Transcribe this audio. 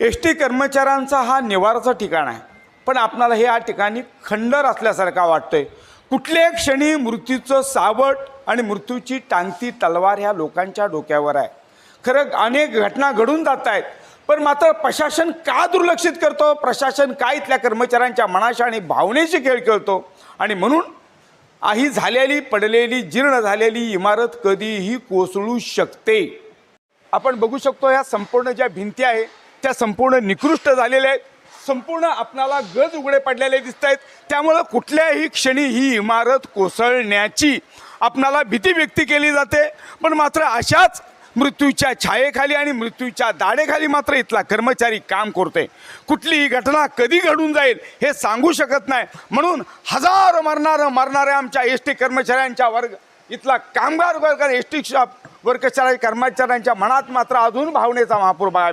S T कर्मचाऱ्यांचा हा निवाराचं ठिकाण आहे, पण आपणाला हे या ठिकाणी खंडर असल्यासारखा वाटतंय। कुठल्याही क्षणी मृत्यूचं सावट आणि मृत्यूची टांगती तलवार ह्या लोकांच्या डोक्यावर आहे। खरं अनेक घटना घडून जात आहेत, पण मात्र प्रशासन का दुर्लक्षित करतो? प्रशासन का इथल्या कर्मचाऱ्यांच्या मनाशी आणि भावनेशी खेळ खेळतो? आणि म्हणून ही झालेली पडलेली जीर्ण झालेली इमारत कधीही कोसळू शकते। आपण बघू शकतो या संपूर्ण ज्या भिंती आहे त्या संपूर्ण निकृष्ट झालेल्या आहेत, संपूर्ण आपणाला गज उघडे पडलेले दिसत आहेत। त्यामुळे कुठल्याही क्षणी ही इमारत कोसळण्याची आपणाला भीती व्यक्त केली जाते। पण मात्र अशाच मृत्यूच्या छायेखाली आणि मृत्यूच्या दाढेखाली मात्र इथला कर्मचारी काम करतोय। कुठलीही घटना कधी घडून जाईल हे सांगू शकत नाही। म्हणून हजारो मरणाऱ्या आमच्या एस टी कर्मचाऱ्यांच्या वर्ग इथला कामगार वर्ग एस टी कर्मचाऱ्यांच्या मनात मात्र अजून भावनेचा महापूर बघा